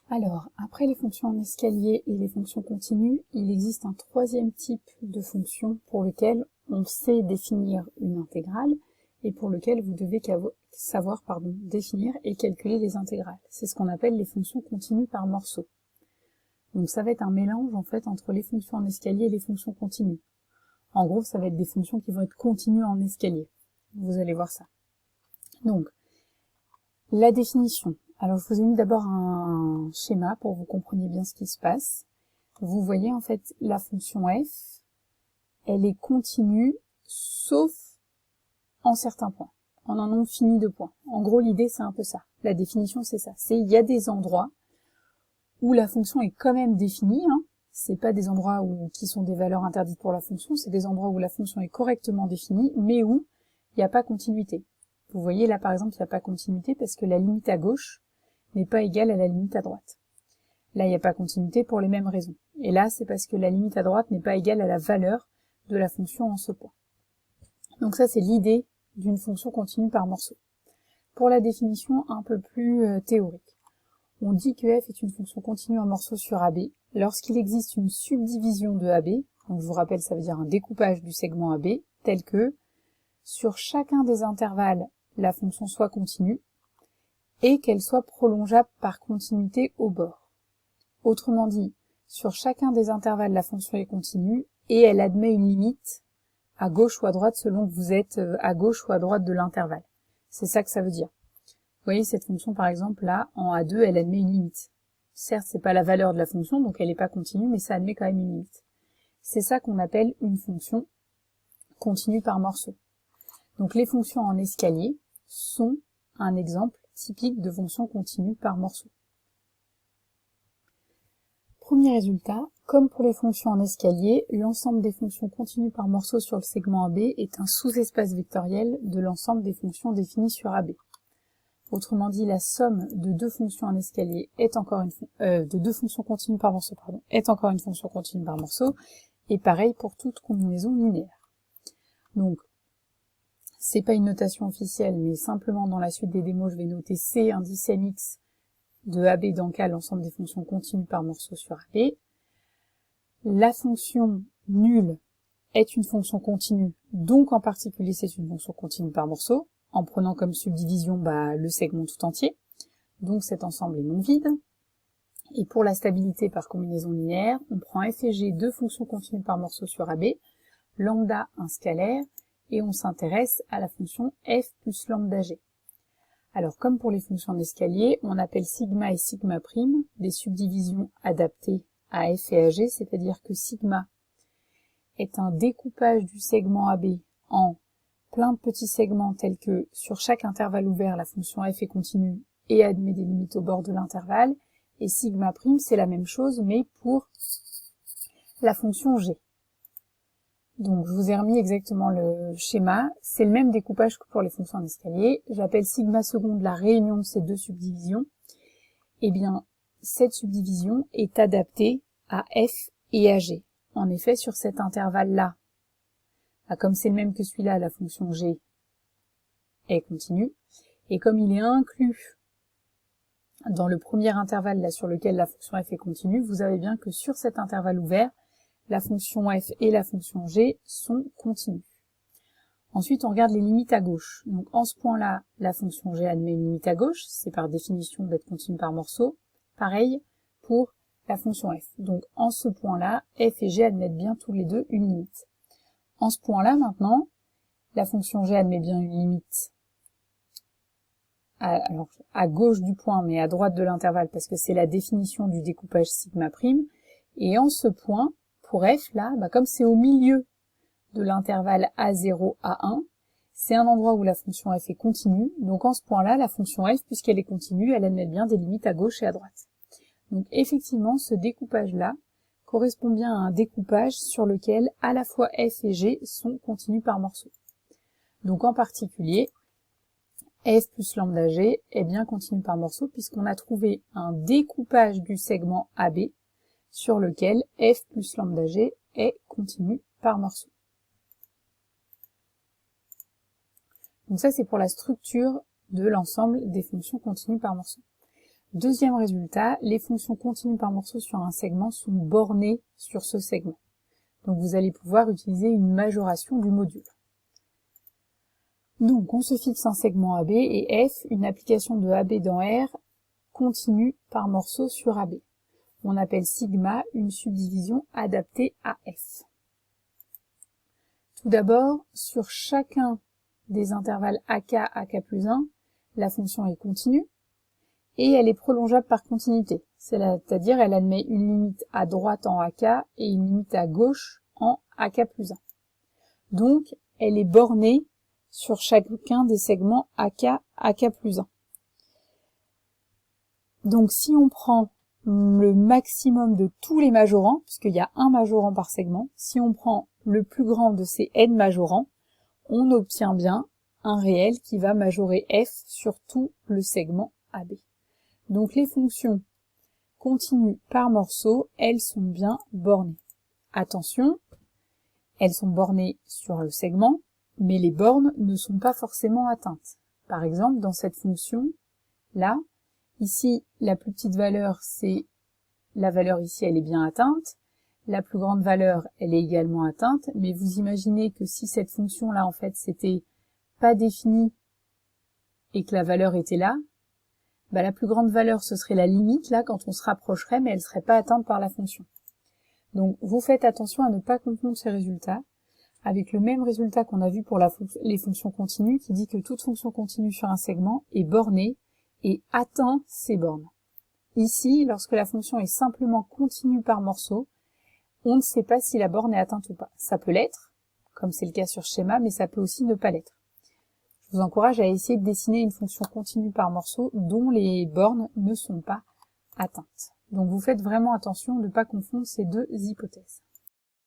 Alors, après les fonctions en escalier et les fonctions continues, il existe un troisième type de fonction pour lequel on sait définir une intégrale et pour lequel vous devez savoir définir et calculer les intégrales. C'est ce qu'on appelle les fonctions continues par morceaux. Donc ça va être un mélange en fait entre les fonctions en escalier et les fonctions continues. En gros, ça va être des fonctions qui vont être continues en escalier. Vous allez voir ça. Donc, la définition. Alors, je vous ai mis d'abord un schéma pour que vous compreniez bien ce qui se passe. Vous voyez, en fait, la fonction f, elle est continue, sauf en certains points, en un nombre fini de points. En gros, l'idée, c'est un peu ça. La définition, c'est ça. C'est, il y a des endroits où la fonction est quand même définie, hein. C'est pas des endroits qui sont des valeurs interdites pour la fonction, c'est des endroits où la fonction est correctement définie, mais où il n'y a pas continuité. Vous voyez, là, par exemple, il n'y a pas continuité parce que la limite à gauche n'est pas égale à la limite à droite. Là, il n'y a pas continuité pour les mêmes raisons. Et là, c'est parce que la limite à droite n'est pas égale à la valeur de la fonction en ce point. Donc ça, c'est l'idée d'une fonction continue par morceau. Pour la définition un peu plus théorique, on dit que f est une fonction continue en morceaux sur AB lorsqu'il existe une subdivision de AB, donc je vous rappelle, ça veut dire un découpage du segment AB, tel que sur chacun des intervalles, la fonction soit continue, et qu'elle soit prolongeable par continuité au bord. Autrement dit, sur chacun des intervalles, la fonction est continue, et elle admet une limite à gauche ou à droite selon que vous êtes à gauche ou à droite de l'intervalle. C'est ça que ça veut dire. Vous voyez, cette fonction, par exemple, là, en A2, elle admet une limite. Certes, c'est pas la valeur de la fonction, donc elle n'est pas continue, mais ça admet quand même une limite. C'est ça qu'on appelle une fonction continue par morceau. Donc les fonctions en escalier sont un exemple typique de fonction continue par morceau. Premier résultat, comme pour les fonctions en escalier, l'ensemble des fonctions continues par morceau sur le segment AB est un sous-espace vectoriel de l'ensemble des fonctions définies sur AB. Autrement dit, la somme de deux fonctions en escalier est encore de deux fonctions continues par morceau, est encore une fonction continue par morceau, et pareil pour toute combinaison linéaire. Donc, c'est pas une notation officielle, mais simplement dans la suite des démos, je vais noter C indice mx de AB dans K, l'ensemble des fonctions continues par morceau sur AB. La fonction nulle est une fonction continue, donc en particulier c'est une fonction continue par morceau, en prenant comme subdivision le segment tout entier, donc cet ensemble est non vide. Et pour la stabilité par combinaison linéaire, on prend f et g, deux fonctions continues par morceau sur AB, lambda un scalaire, et on s'intéresse à la fonction f plus lambda g. Alors comme pour les fonctions d'escalier, on appelle sigma et sigma prime des subdivisions adaptées à f et à g, c'est-à-dire que sigma est un découpage du segment AB en plein de petits segments tels que sur chaque intervalle ouvert, la fonction f est continue et admet des limites au bord de l'intervalle, et sigma prime c'est la même chose mais pour la fonction g. Donc je vous ai remis exactement le schéma, c'est le même découpage que pour les fonctions en escalier, j'appelle sigma seconde la réunion de ces deux subdivisions, et bien cette subdivision est adaptée à f et à g. En effet, sur cet intervalle-là, comme c'est le même que celui-là, la fonction g est continue, et comme il est inclus dans le premier intervalle là sur lequel la fonction f est continue, vous avez bien que sur cet intervalle ouvert, la fonction f et la fonction g sont continues. Ensuite, on regarde les limites à gauche. Donc en ce point-là, la fonction g admet une limite à gauche, c'est par définition d'être continue par morceau. Pareil pour la fonction f. Donc en ce point-là, f et g admettent bien tous les deux une limite. En ce point-là, maintenant, la fonction g admet bien une limite à gauche du point, mais à droite de l'intervalle, parce que c'est la définition du découpage sigma prime. Et en ce point, pour f, là, comme c'est au milieu de l'intervalle A0, A1, c'est un endroit où la fonction f est continue. Donc en ce point-là, la fonction f, puisqu'elle est continue, elle admet bien des limites à gauche et à droite. Donc effectivement, ce découpage-là correspond bien à un découpage sur lequel à la fois f et g sont continus par morceau. Donc en particulier, f plus lambda g est bien continu par morceau puisqu'on a trouvé un découpage du segment AB sur lequel f plus lambda g est continu par morceau. Donc ça c'est pour la structure de l'ensemble des fonctions continues par morceau. Deuxième résultat, les fonctions continues par morceau sur un segment sont bornées sur ce segment. Donc vous allez pouvoir utiliser une majoration du module. Donc on se fixe un segment AB et F, une application de AB dans R, continue par morceau sur AB. On appelle sigma une subdivision adaptée à F. Tout d'abord, sur chacun des intervalles AK, AK plus 1, la fonction est continue et elle est prolongeable par continuité. C'est-à-dire elle admet une limite à droite en AK et une limite à gauche en AK plus 1. Donc, elle est bornée sur chacun des segments AK, AK plus 1. Donc, si on prend le maximum de tous les majorants, puisqu'il y a un majorant par segment, si on prend le plus grand de ces n majorants, on obtient bien un réel qui va majorer f sur tout le segment AB. Donc les fonctions continues par morceau, elles sont bien bornées. Attention, elles sont bornées sur le segment, mais les bornes ne sont pas forcément atteintes. Par exemple, dans cette fonction-là, ici, la plus petite valeur, c'est la valeur ici, elle est bien atteinte. La plus grande valeur, elle est également atteinte, mais vous imaginez que si cette fonction-là, en fait, c'était pas définie et que la valeur était là, bah, la plus grande valeur, ce serait la limite, là, quand on se rapprocherait, mais elle serait pas atteinte par la fonction. Donc, vous faites attention à ne pas confondre ces résultats avec le même résultat qu'on a vu pour les fonctions continues, qui dit que toute fonction continue sur un segment est bornée et atteint ces bornes. Ici, lorsque la fonction est simplement continue par morceau, on ne sait pas si la borne est atteinte ou pas. Ça peut l'être, comme c'est le cas sur schéma, mais ça peut aussi ne pas l'être. Je vous encourage à essayer de dessiner une fonction continue par morceau dont les bornes ne sont pas atteintes. Donc vous faites vraiment attention de ne pas confondre ces deux hypothèses.